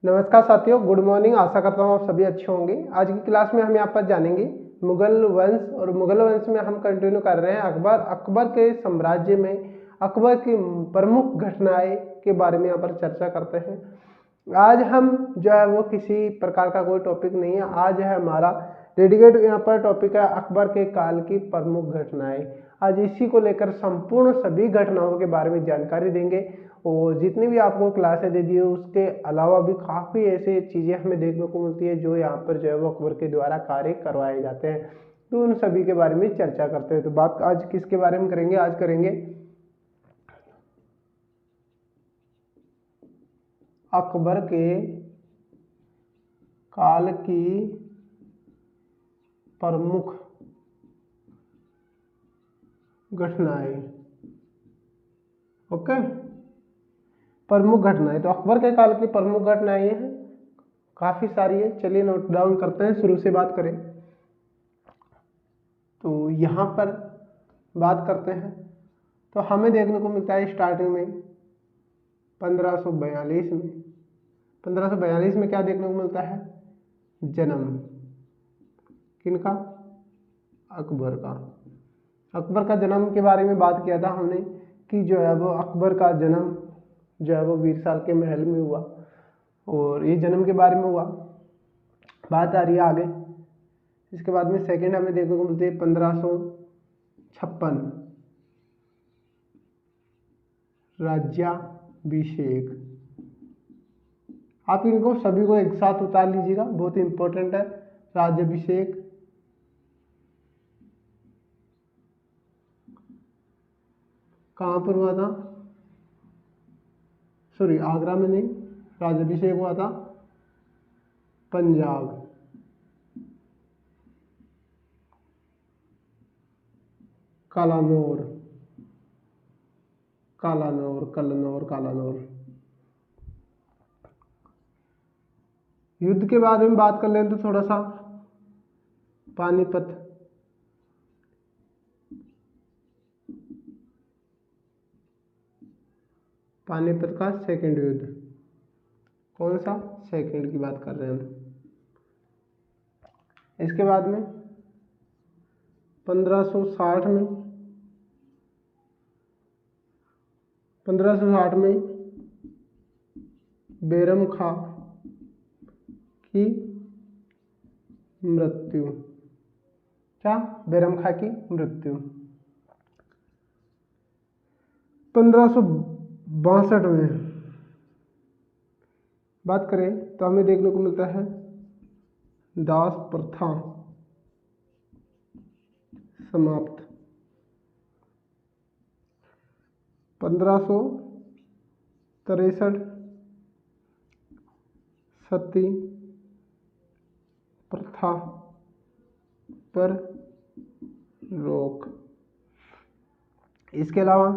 नमस्कार साथियों, good morning. आशा करता हूँ आप सभी अच्छे होंगे। आज की क्लास में हम यहाँ पर जानेंगे मुगल वंश, और मुगल वंश में हम कंटिन्यू कर रहे हैं अकबर के साम्राज्य में अकबर की प्रमुख घटनाएं के बारे में यहाँ पर चर्चा करते हैं। आज हम जो है वो किसी प्रकार का कोई टॉपिक नहीं है, आज है हमारा डेडिकेट यहाँ पर टॉपिक है अकबर के काल की प्रमुख घटनाएं। आज इसी को लेकर संपूर्ण सभी घटनाओं के बारे में जानकारी देंगे, और जितनी भी आपको क्लासें दे दी है उसके अलावा भी काफ़ी ऐसे चीज़ें हमें देखने को मिलती है जो यहाँ पर जो है वो अकबर के द्वारा कार्य करवाए जाते हैं। तो उन सभी के बारे में चर्चा करते हैं। तो बात आज किसके बारे में करेंगे? आज करेंगे अकबर के काल की प्रमुख घटनाएं। ओके, प्रमुख घटनाएं। तो अकबर के काल की प्रमुख घटनाएं हैं, काफी सारी है। चलिए नोट डाउन करते हैं, शुरू से बात करें तो यहाँ पर बात करते हैं तो हमें देखने को मिलता है स्टार्टिंग में 1542 में क्या देखने को मिलता है? जन्म किनका? अकबर का। अकबर का जन्म के बारे में बात किया था हमने कि जो है वो अकबर का जन्म जो है वो 20 साल के महल में हुआ, और ये जन्म के बारे में हुआ। बात आ रही है आगे। इसके बाद में सेकंड हमें देखने को मिलती है 1556 राज्याभिषेक। आप इनको सभी को एक साथ उतार लीजिएगा, बहुत इंपॉर्टेंट है। राज्याभिषेक कहाँ पर हुआ था? सॉरी, आगरा में नहीं, राज्याभिषेक हुआ था पंजाब। कलानौर। युद्ध के बारे में बात कर लें तो थोड़ा सा पानीपत का सेकंड युद्ध। कौन सा? सेकंड की बात कर रहे हैं हम। इसके बाद में 1560 में बैरम खां की मृत्यु। क्या? बैरम खां की मृत्यु। 1562 में बात करें तो हमें देखने को मिलता है दास प्रथा समाप्त। 1563 सती प्रथा पर रोक। इसके अलावा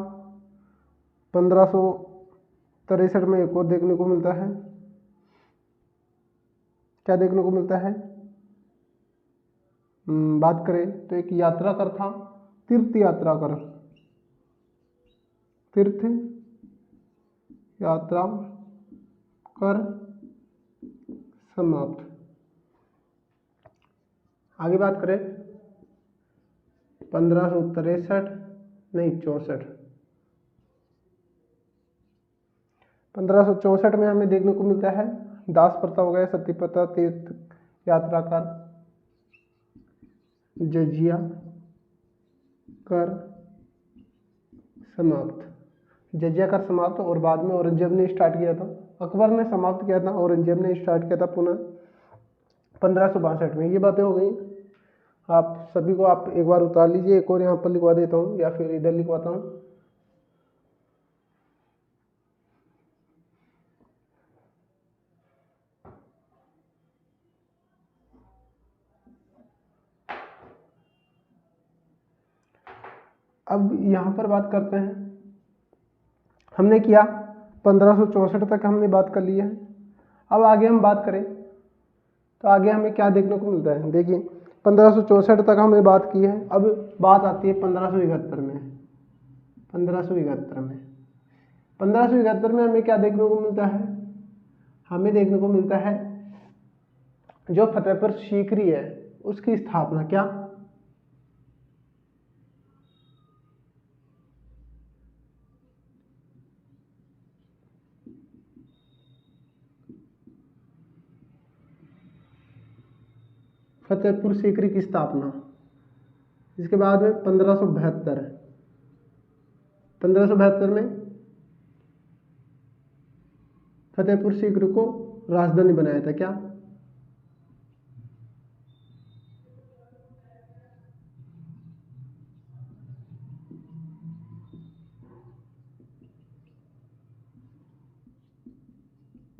1563 में एक और देखने को मिलता है। क्या देखने को मिलता है? बात करें तो एक यात्रा कर था, तीर्थ यात्रा कर समाप्त। आगे बात करें 1564 में हमें देखने को मिलता है दास प्रथा हो गया, सती प्रथा, तीर्थ यात्रा कर, जजिया कर समाप्त। जजिया कर समाप्त, और बाद में औरंगजेब ने स्टार्ट किया था। अकबर ने समाप्त किया था, औरंगजेब ने स्टार्ट किया था पुनः 1562 में। ये बातें हो गई। आप सभी को आप एक बार उतार लीजिए, एक और यहाँ पर लिखवा देता हूँ या फिर इधर लिखवाता हूँ। अब यहाँ पर बात करते हैं, हमने किया 1564 तक हमने बात कर ली है। अब आगे हम बात करें तो आगे हमें क्या देखने को मिलता है? देखिए 1564 तक हमने बात की है। अब बात आती है 1571 में। 1571 में हमें क्या देखने को मिलता है? हमें देखने को मिलता है जो फतेहपुर सीकरी है उसकी स्थापना क्या? फतेहपुर सीकरी की स्थापना। इसके बाद में 1572 में फतेहपुर सीकरी को राजधानी बनाया था क्या?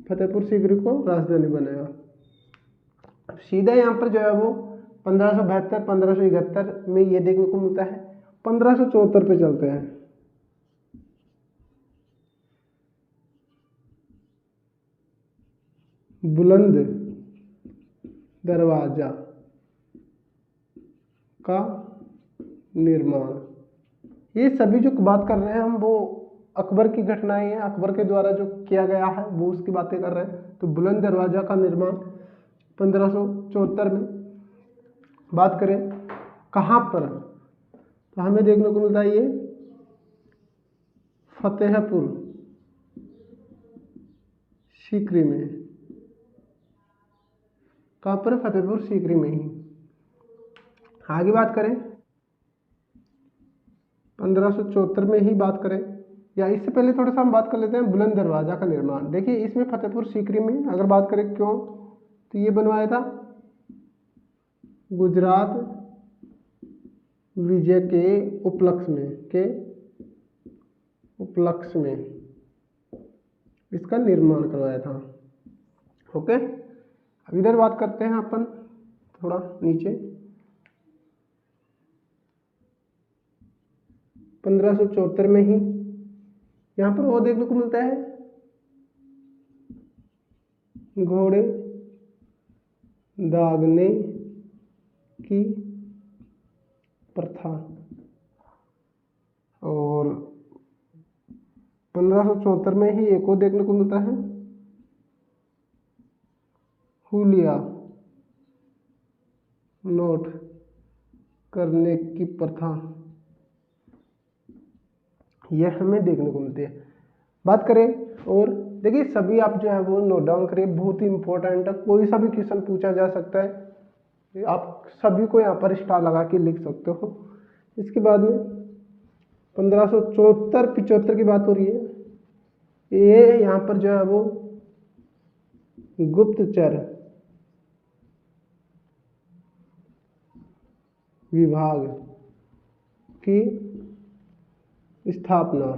फतेहपुर सीकरी को राजधानी बनाया। सीधा यहाँ पर जो है वो 1572 1571 में ये देखने को मिलता है। 1574 पे चलते हैं। बुलंद दरवाजा का निर्माण। ये सभी जो बात कर रहे हैं हम वो अकबर की घटनाएं हैं, अकबर के द्वारा जो किया गया है वो उसकी बातें कर रहे हैं। तो बुलंद दरवाजा का निर्माण 1574 में। बात करें कहाँ पर, तो हमें देखने को मिलता है ये फतेहपुर सीकरी में। कहाँ पर? फतेहपुर सीकरी में ही। आगे बात करें 1574 में ही बात करें, या इससे पहले थोड़ा सा हम बात कर लेते हैं बुलंद दरवाजा का निर्माण। देखिए इसमें फतेहपुर सीकरी में अगर बात करें क्यों, तो ये बनवाया था गुजरात विजय के उपलक्ष्य में इसका निर्माण करवाया था। ओके, अब इधर बात करते हैं अपन थोड़ा नीचे 1574 में ही यहाँ पर वो देखने को मिलता है घोड़े दागने की प्रथा। और 1574 में ही एक और देखने को मिलता है हुलिया नोट करने की प्रथा। यह हमें देखने को मिलती है। बात करें और देखिए सभी आप जो है वो नोट डाउन करिए, बहुत ही इंपॉर्टेंट है, कोई सा भी क्वेश्चन पूछा जा सकता है, आप सभी को यहाँ पर स्टार लगा के लिख सकते हो। इसके बाद में 1574-75 की बात हो रही है। ये यहाँ पर जो है वो गुप्तचर विभाग की स्थापना।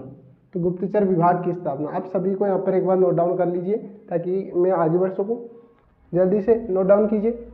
तो गुप्तचर विभाग की स्थापना आप सभी को यहाँ पर एक बार नोट डाउन कर लीजिए ताकि मैं आगे बढ़ सकूं। जल्दी से नोट डाउन कीजिए।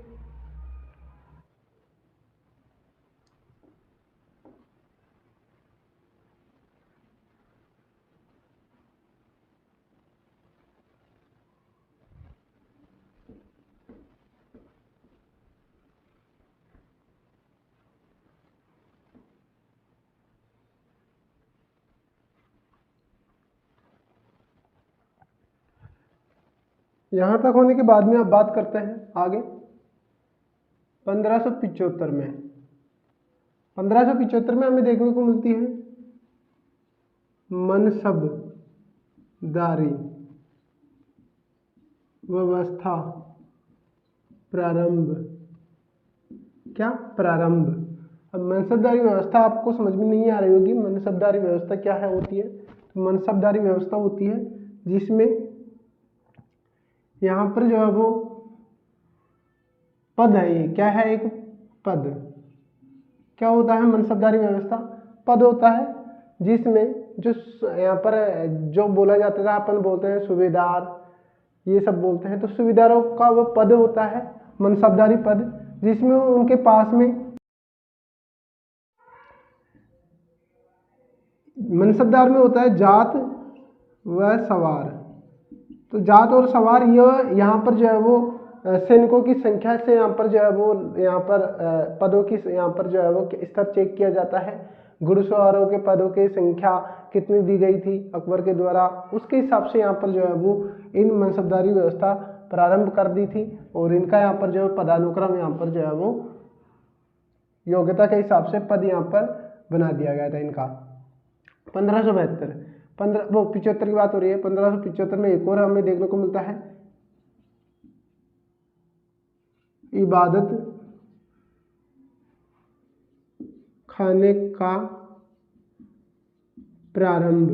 यहां तक होने के बाद में अब बात करते हैं आगे 1575 में। 1575 में हमें देखने को मिलती है मनसबदारी व्यवस्था प्रारंभ। क्या? प्रारंभ। अब मनसबदारी व्यवस्था आपको समझ में नहीं आ रही होगी, मनसबदारी व्यवस्था क्या है होती है? तो मनसबदारी व्यवस्था होती है जिसमें यहाँ पर जो है वो पद है। ये क्या है? एक पद। क्या होता है मनसबदारी व्यवस्था? पद होता है जिसमें जो यहाँ पर जो बोला जाता था, अपन बोलते हैं सूबेदार, ये सब बोलते हैं, तो सूबेदारों का वो पद होता है मनसबदारी पद, जिसमें उनके पास में मनसबदार में होता है जात व सवार। तो जात और सवार ये यहाँ पर जो है वो सैनिकों की संख्या से यहाँ पर जो है वो यहाँ पर पदों की यहाँ पर जो है वो स्तर चेक किया जाता है। घुड़सवारों के पदों की संख्या कितनी दी गई थी अकबर के द्वारा, उसके हिसाब से यहाँ पर जो है वो इन मनसबदारी व्यवस्था प्रारंभ कर दी थी और इनका यहाँ पर जो पदानुक्रम यहाँ पर जो है वो योग्यता के हिसाब से पद यहाँ पर बना दिया गया था इनका। 1575 की बात हो रही है। 1575 में एक और हमें देखने को मिलता है, इबादत खाने का प्रारंभ।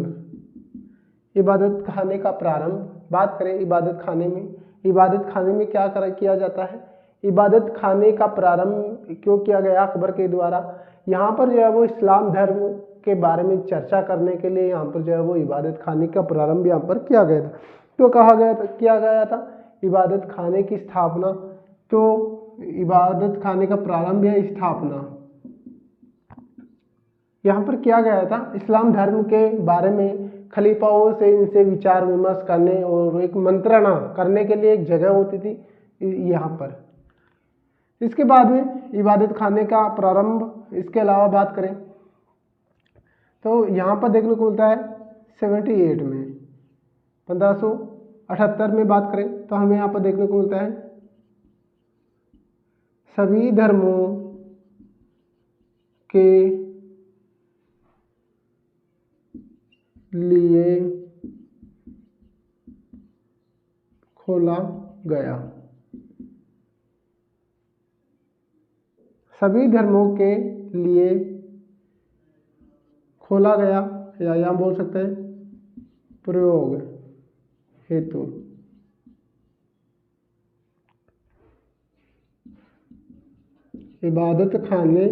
इबादत खाने का प्रारंभ, बात करें इबादत खाने में, इबादत खाने में क्या किया जाता है, इबादत खाने का प्रारंभ क्यों किया गया अकबर के द्वारा, यहाँ पर जो है वो इस्लाम धर्म के बारे में चर्चा करने के लिए यहाँ पर जो है वो इबादत खाने का प्रारंभ यहाँ पर किया गया था। क्यों कहा गया था, किया गया था इबादत खाने की स्थापना, तो इबादत खाने का प्रारंभ या स्थापना यहाँ पर किया गया था इस्लाम धर्म के बारे में खलीफाओं से इनसे विचार विमर्श करने और एक मंत्रणा करने के लिए एक जगह होती थी यहाँ पर। इसके बाद में इबादत खाने का प्रारंभ, इसके अलावा बात करें तो यहाँ पर देखने को मिलता है 78 में, 1578 में बात करें तो हमें यहाँ पर देखने को मिलता है सभी धर्मों के लिए खोला गया, सभी धर्मों के लिए खोला गया, या यहाँ बोल सकते हैं प्रयोग हेतु। इबादत खाने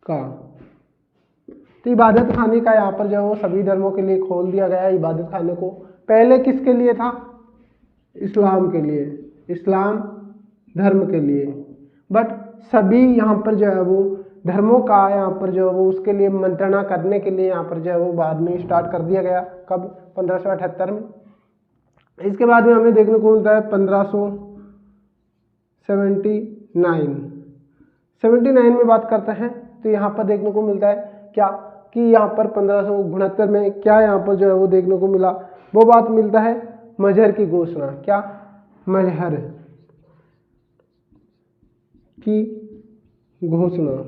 का, तो इबादत खाने का यहाँ पर जो है वो सभी धर्मों के लिए खोल दिया गया इबादत खाने को। पहले किसके लिए था, इस्लाम के लिए, इस्लाम धर्म के लिए, बट सभी यहाँ पर जो है वो धर्मों का यहाँ पर जो है वो उसके लिए मंत्रणा करने के लिए यहाँ पर जो है वो बाद में स्टार्ट कर दिया गया। कब, 1578 में। इसके बाद में हमें देखने को मिलता है 1579 में बात करते हैं तो यहाँ पर देखने को मिलता है क्या कि यहाँ पर 1569 में क्या यहाँ पर जो है वो देखने को मिला, वो बात मिलता है मजहर की घोषणा। क्या, मजहर की घोषणा।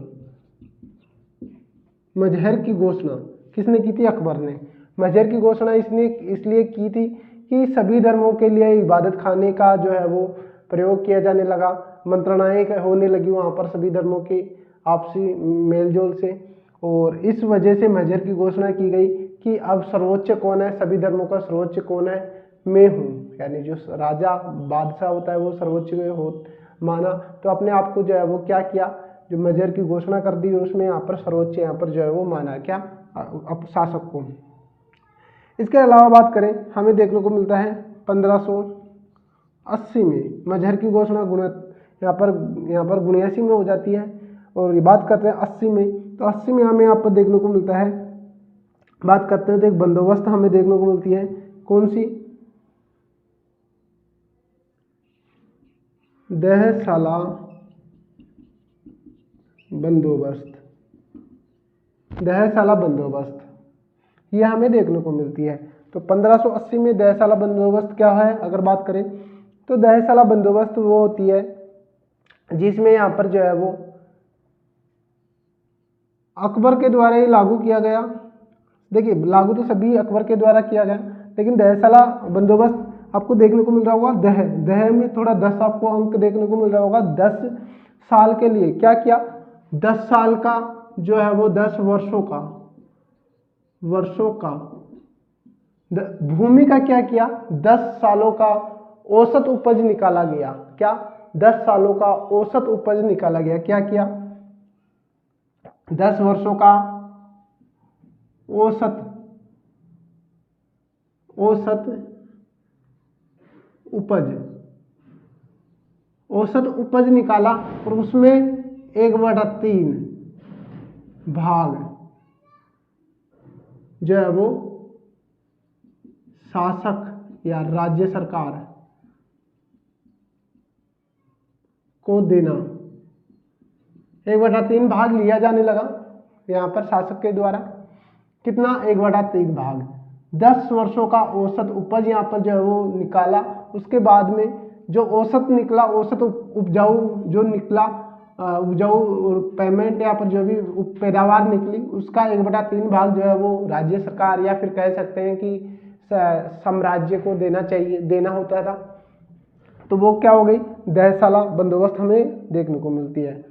मजहर की घोषणा किसने की थी, अकबर ने। मजहर की घोषणा इसलिए की थी कि सभी धर्मों के लिए इबादत खाने का जो है वो प्रयोग किया जाने लगा, मंत्रणाएं होने लगी वहाँ पर सभी धर्मों के आपसी मेलजोल से, और इस वजह से मजहर की घोषणा की गई कि अब सर्वोच्च कौन है, सभी धर्मों का सर्वोच्च कौन है, मैं हूँ। यानी जो राजा बादशाह होता है वो सर्वोच्च हो माना, तो अपने आप को जो है वो क्या किया, जो मजहर की घोषणा कर दी उसमें यहाँ पर सर्वोच्च यहाँ पर जो है वो माना क्या, शासक को। इसके अलावा बात करें हमें देखने को मिलता है 1580 में मजहर की घोषणा यहाँ पर 79 में हो जाती है, और ये बात करते हैं 80 में, तो 80 में हमें यहाँ पर देखने को मिलता है, बात करते हैं तो एक बंदोबस्त हमें देखने को मिलती है, कौन सी, दहसाला बंदोबस्त। दहसाला बंदोबस्त ये हमें देखने को मिलती है। तो 1580 में दहसाला बंदोबस्त क्या है, अगर बात करें तो दहसाला बंदोबस्त वो होती है जिसमें यहाँ पर जो है वो अकबर के द्वारा ही लागू किया गया। देखिए लागू तो सभी अकबर के द्वारा किया गया, लेकिन दहसाला बंदोबस्त आपको देखने को मिल रहा होगा, दह में थोड़ा 10 आपको अंक देखने को मिल रहा होगा। 10 साल के लिए क्या किया, 10 साल का जो है वो 10 वर्षों का भूमि का क्या किया, 10 सालों का औसत उपज निकाला गया। क्या, 10 सालों का औसत उपज निकाला गया। क्या किया, 10 वर्षों का औसत उपज निकाला, और उसमें 1/3 भाग जो है वो शासक या राज्य सरकार को देना। 1/3 भाग लिया जाने लगा यहाँ पर शासक के द्वारा। कितना, 1/3 भाग। 10 वर्षों का औसत उपज यहाँ पर जो है वो निकाला। उसके बाद में जो औसत निकला, औसत उपजाऊ जो निकला, उपजाऊ पेमेंट यहाँ पर जो भी पैदावार निकली, उसका 1/3 भाग जो है वो राज्य सरकार या फिर कह सकते हैं कि साम्राज्य को देना होता था। तो वो क्या हो गई, दहसाला बंदोबस्त हमें देखने को मिलती है।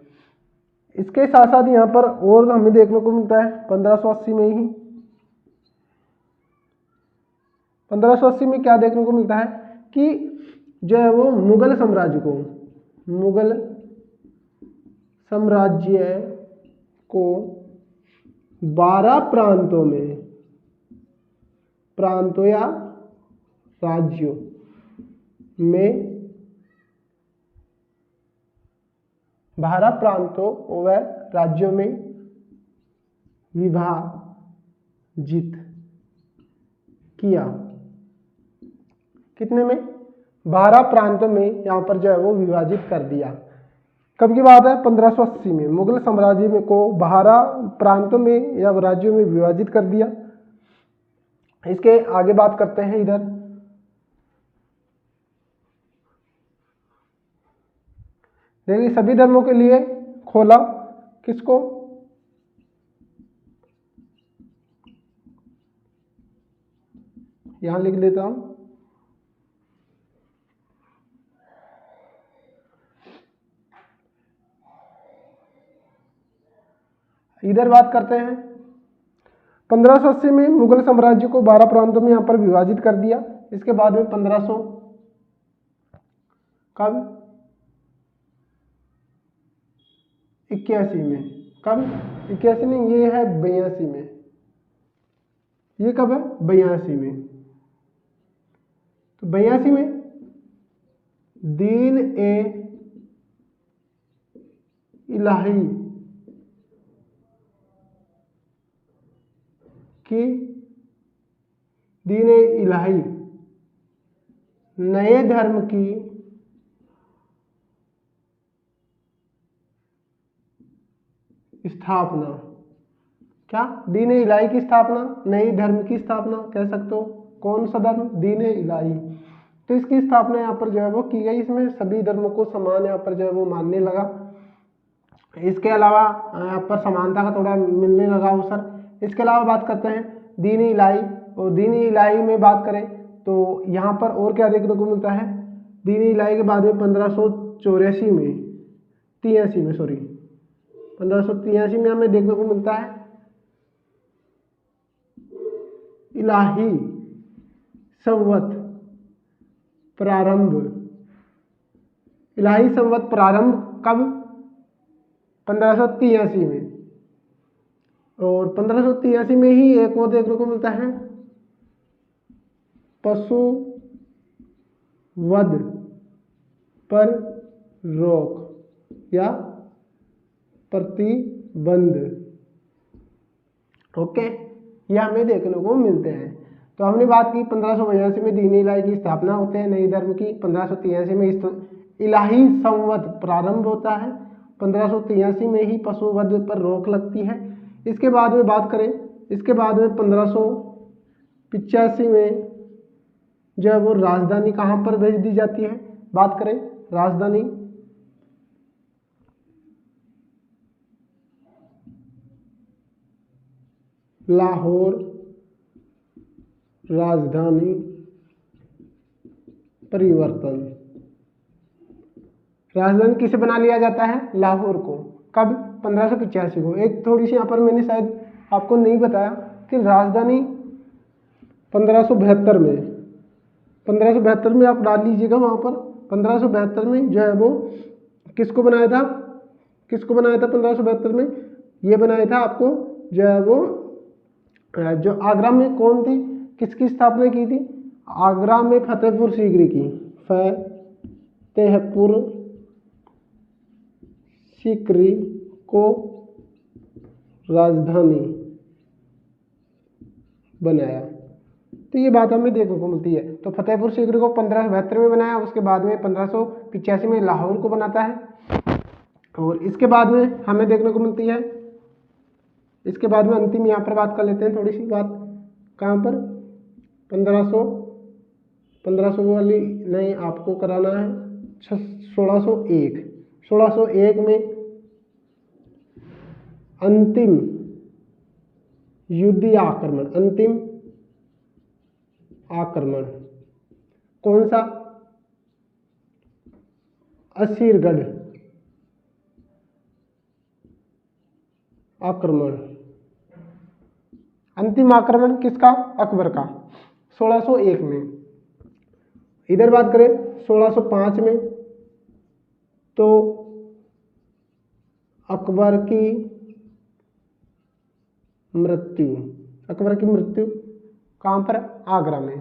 इसके साथ साथ यहाँ पर और हमें देखने को मिलता है 1580 में ही, 1580 में क्या देखने को मिलता है कि जो है वो मुगल साम्राज्य को 12 प्रांतों या राज्यों में 12 प्रांतों व राज्यों में विभाजित किया। कितने में, 12 प्रांतों में यहाँ पर जो है वो विभाजित कर दिया। कब की बात है, 1580 में मुगल साम्राज्य में को 12 प्रांतों में या राज्यों में विभाजित कर दिया। इसके आगे बात करते हैं, इधर देखिए सभी धर्मों के लिए खोला, किसको, यहां लिख देता हूं, इधर बात करते हैं 1580 में मुगल साम्राज्य को 12 प्रांतों में यहां पर विभाजित कर दिया। इसके बाद में 1500 कब 81 में, कब 81 नहीं, ये है 82 में, ये कब है 82 में। तो 82 में दीन ए इलाही की दीन ए इलाही नए धर्म की स्थापना, क्या, दीन ए इलाही की स्थापना, नई धर्म की स्थापना कह सकते हो। कौन सा धर्म, दीन ए इलाही। तो इसकी स्थापना यहाँ पर जो है वो की गई। इसमें सभी धर्मों को समान यहाँ पर जो है वो मानने लगा। इसके अलावा यहाँ पर समानता का थोड़ा मिलने लगा अवसर। इसके अलावा बात करते हैं दीन ए इलाही, और दीन ए इलाही में बात करें तो यहाँ पर और क्या देखने को मिलता है, दीन ए इलाही के बाद में 1583 में 1583 में हमें देखने को मिलता है इलाही संवत प्रारंभ। इलाही संवत प्रारंभ कब, 1583 में। और 1583 में ही एक और देखने को मिलता है पशु वध पर रोक या प्रतिबंध। ओके, ये हमें देखने को मिलते हैं। तो हमने बात की 1582 में दीन इलाही की स्थापना होते हैं नई धर्म की, 1583 में इलाही संवत प्रारंभ होता है, 1583 में ही पशु वध पर रोक लगती है। इसके बाद में बात करें, इसके बाद में 1585 में जो है वो राजधानी कहाँ पर भेज दी जाती है, बात करें राजधानी लाहौर, राजधानी परिवर्तन। राजधानी किसे बना लिया जाता है, लाहौर को। कब, 1585 को। एक थोड़ी सी यहाँ पर मैंने शायद आपको नहीं बताया कि राजधानी 1572 में, 1572 में आप डाल लीजिएगा वहाँ पर। 1572 में जो है वो किसको बनाया था, 1572 में ये बनाया था आपको जो है वो, जो आगरा में कौन थी, किसकी स्थापना की थी, आगरा में फतेहपुर सीकरी की, फतेहपुर सीकरी को राजधानी बनाया। तो ये बात हमें देखने को मिलती है। तो फतेहपुर सीकरी को 1572 में बनाया, उसके बाद में 1585 में लाहौर को बनाता है। और इसके बाद में हमें देखने को मिलती है, इसके बाद में अंतिम यहाँ पर बात कर लेते हैं थोड़ी सी बात, कहाँ पर, 1500 वाली नहीं, आपको कराना है 1601। 1601 में अंतिम युद्धीय आक्रमण, अंतिम आक्रमण कौन सा? असीरगढ़ आक्रमण। अंतिम आक्रमण किसका? अकबर का, 1601 में। इधर बात करें 1605 में, तो अकबर की मृत्यु, अकबर की मृत्यु कहाँ पर? आगरा में।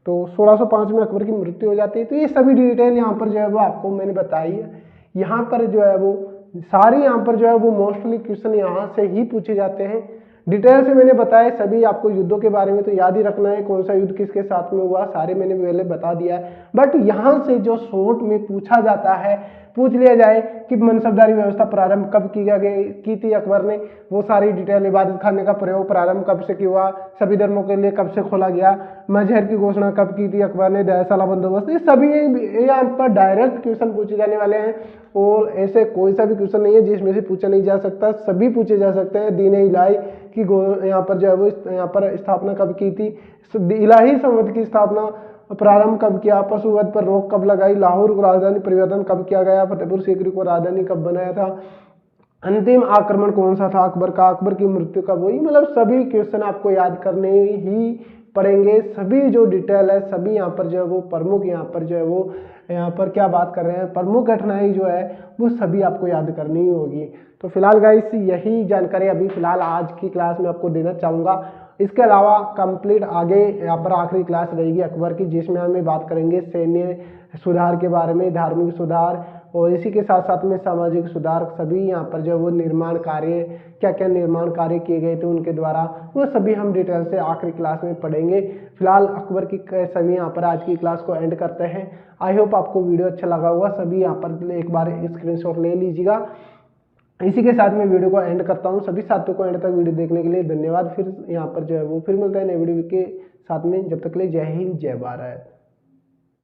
तो 1605 में अकबर की मृत्यु हो जाती है। तो ये सभी डिटेल यहाँ पर जो है वो आपको मैंने बताई है। यहाँ पर जो है वो सारी यहाँ पर जो है वो मोस्टली क्वेश्चन यहाँ से ही पूछे जाते हैं। डिटेल से मैंने बताया सभी आपको युद्धों के बारे में, तो याद ही रखना है कौन सा युद्ध किसके साथ में हुआ, सारे मैंने पहले बता दिया है। बट यहाँ से जो शॉर्ट में पूछा जाता है, पूछ लिया जाए कि मनसबदारी व्यवस्था प्रारंभ कब की थी अकबर ने, वो सारी डिटेल, इबादत खाने का प्रयोग प्रारंभ कब से हुआ, सभी धर्मों के लिए कब से खोला गया, मजहर की घोषणा कब की थी अकबर ने, दयाशाला बंदोबस्त, ये सभी यहाँ पर डायरेक्ट क्वेश्चन पूछे जाने वाले हैं। और ऐसे कोई सा भी क्वेश्चन नहीं है जिसमें से पूछा नहीं जा सकता, सभी पूछे जा सकते हैं। दीन इलाही की यहाँ पर जो है वो यहाँ पर स्थापना कब की थी, इलाही संवत की स्थापना प्रारंभ कब किया, पशुवध पर रोक कब लगाई, लाहौर को राजधानी परिवर्तन कब किया गया, फतेहपुर सीकरी को राजधानी कब बनाया था, अंतिम आक्रमण कौन सा था अकबर का, अकबर की मृत्यु कब हुई, मतलब सभी क्वेश्चन आपको याद करने ही पड़ेंगे। सभी जो डिटेल है सभी यहाँ पर जो है वो प्रमुख, यहाँ पर जो है वो यहाँ पर क्या बात कर रहे हैं, प्रमुख घटनाएं जो है वो सभी आपको याद करनी ही होगी। तो फिलहाल गाइस यही जानकारी अभी फिलहाल आज की क्लास में आपको देना चाहूँगा। इसके अलावा कंप्लीट आगे यहाँ पर आखिरी क्लास रहेगी अकबर की, जिसमें हमें बात करेंगे सैन्य सुधार के बारे में, धार्मिक सुधार, और इसी के साथ साथ में सामाजिक सुधार, सभी यहाँ पर जो वो निर्माण कार्य, क्या क्या निर्माण कार्य किए गए थे उनके द्वारा, वो सभी हम डिटेल से आखिरी क्लास में पढ़ेंगे। फिलहाल अकबर की सभी यहाँ पर आज की क्लास को एंड करते हैं। आई होप आपको वीडियो अच्छा लगा होगा। सभी यहाँ पर एक बार स्क्रीनशॉट ले लीजिएगा। इसी के साथ मैं वीडियो को एंड करता हूँ। सभी साथियों को एंड तक वीडियो देखने के लिए धन्यवाद। फिर यहाँ पर जो है वो फिर मिलता है नए वीडियो के साथ में, जब तक के लिए जय हिंद जय भारत।